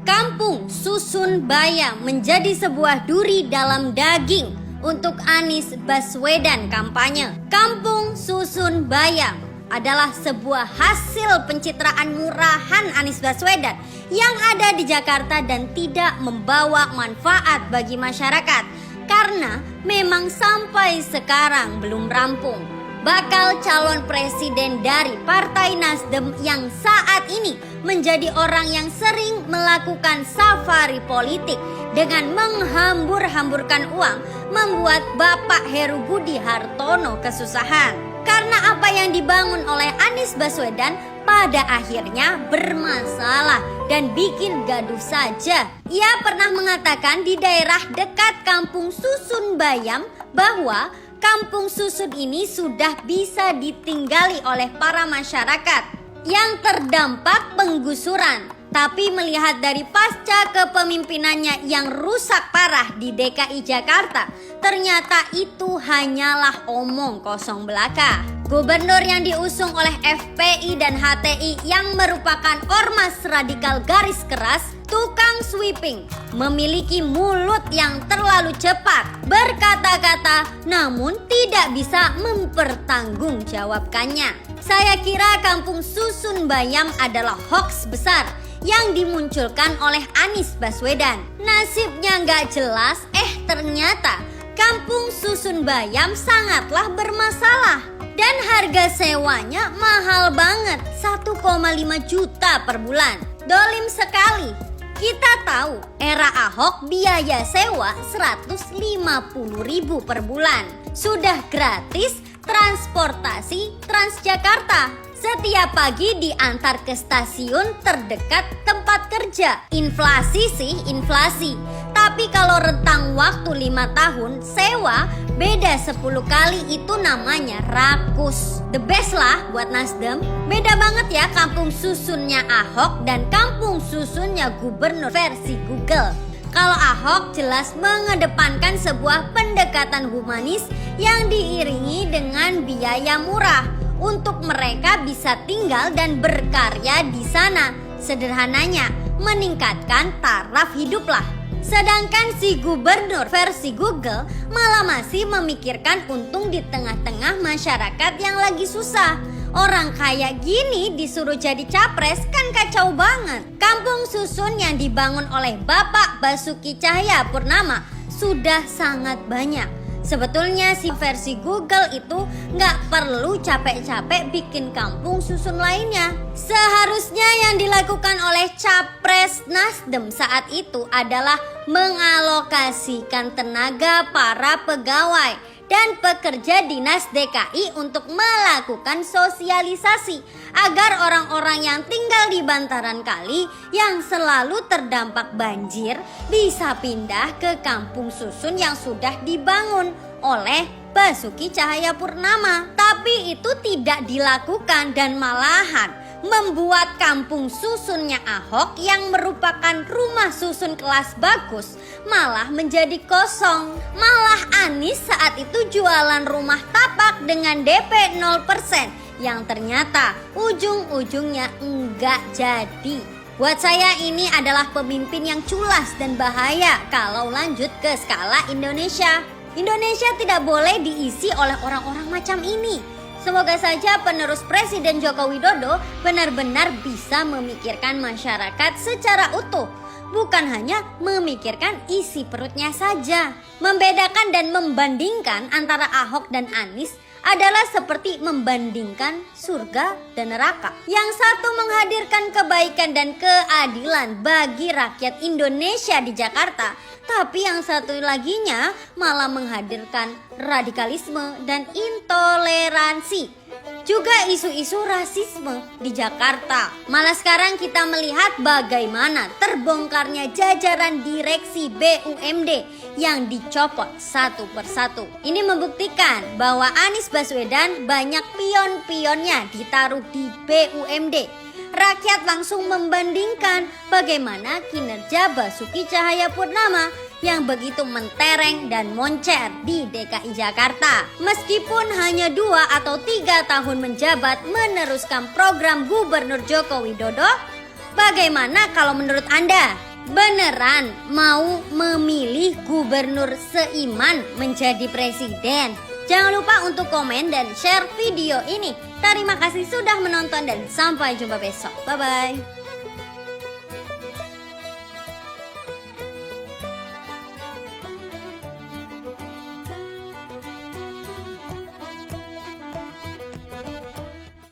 Kampung Susun Bayam menjadi sebuah duri dalam daging untuk Anies Baswedan kampanye. Kampung Susun Bayam adalah sebuah hasil pencitraan murahan Anies Baswedan yang ada di Jakarta dan tidak membawa manfaat bagi masyarakat karena memang sampai sekarang belum rampung. Bakal calon presiden dari Partai Nasdem yang saat ini menjadi orang yang sering melakukan safari politik dengan menghambur-hamburkan uang membuat Bapak Heru Budi Hartono kesusahan. Karena apa yang dibangun oleh Anies Baswedan pada akhirnya bermasalah dan bikin gaduh saja. Ia pernah mengatakan di daerah dekat Kampung Susun Bayam bahwa Kampung Susun ini sudah bisa ditinggali oleh para masyarakat yang terdampak penggusuran. Tapi melihat dari pasca kepemimpinannya yang rusak parah di DKI Jakarta, ternyata itu hanyalah omong kosong belaka. Gubernur yang diusung oleh FPI dan HTI yang merupakan ormas radikal garis keras, tukang sweeping, memiliki mulut yang terlalu cepat berkata-kata namun tidak bisa mempertanggungjawabkannya. Saya kira Kampung Susun Bayam adalah hoaks besar yang dimunculkan oleh Anies Baswedan. Nasibnya nggak jelas, ternyata Kampung Susun Bayam sangatlah bermasalah. Dan harga sewanya mahal banget, 1,5 juta per bulan. Dolim sekali. Kita tahu era Ahok biaya sewa 150.000 per bulan. Sudah gratis transportasi Transjakarta. Setiap pagi diantar ke stasiun terdekat tempat kerja. Inflasi sih inflasi. Tapi kalau rentang waktu 5 tahun sewa beda 10 kali, itu namanya rakus. The best lah buat Nasdem. Beda banget ya Kampung Susunnya Ahok dan Kampung Susunnya Gubernur versi Google. Kalau Ahok jelas mengedepankan sebuah pendekatan humanis yang diiringi dengan biaya murah untuk mereka bisa tinggal dan berkarya di sana. Sederhananya, meningkatkan taraf hidup lah. Sedangkan si gubernur versi Google malah masih memikirkan untung di tengah-tengah masyarakat yang lagi susah. Orang kayak gini disuruh jadi capres kan kacau banget. Kampung Susun yang dibangun oleh Bapak Basuki Cahayapurnama sudah sangat banyak. Sebetulnya si versi Google itu nggak perlu capek-capek bikin kampung susun lainnya. Seharusnya yang dilakukan oleh Capres Nasdem saat itu adalah mengalokasikan tenaga para pegawai dan pekerja dinas DKI untuk melakukan sosialisasi agar orang-orang yang tinggal di bantaran kali yang selalu terdampak banjir bisa pindah ke kampung susun yang sudah dibangun oleh Basuki Cahayapurnama. Tapi itu tidak dilakukan dan malahan membuat kampung susunnya Ahok yang merupakan rumah susun kelas bagus malah menjadi kosong. Malah Anies saat itu jualan rumah tapak dengan DP 0% yang ternyata ujung-ujungnya enggak jadi. Buat saya ini adalah pemimpin yang culas dan bahaya kalau lanjut ke skala Indonesia. Indonesia tidak boleh diisi oleh orang-orang macam ini. Semoga saja penerus Presiden Joko Widodo benar-benar bisa memikirkan masyarakat secara utuh. Bukan hanya memikirkan isi perutnya saja. Membedakan dan membandingkan antara Ahok dan Anies adalah seperti membandingkan surga dan neraka. Yang satu menghadirkan kebaikan dan keadilan bagi rakyat Indonesia di Jakarta, tapi yang satu laginya malah menghadirkan radikalisme dan intoleransi. Juga isu-isu rasisme di Jakarta. Malah sekarang kita melihat bagaimana terbongkarnya jajaran direksi BUMD yang dicopot satu persatu. Ini membuktikan bahwa Anies Baswedan banyak pion-pionnya ditaruh di BUMD. Rakyat langsung membandingkan bagaimana kinerja Basuki Cahayapurnama yang begitu mentereng dan moncer di DKI Jakarta. Meskipun hanya 2 atau 3 tahun menjabat meneruskan program Gubernur Joko Widodo, bagaimana kalau menurut Anda? Beneran mau memilih gubernur seiman menjadi presiden? Jangan lupa untuk komen dan share video ini. Terima kasih sudah menonton dan sampai jumpa besok. Bye-bye.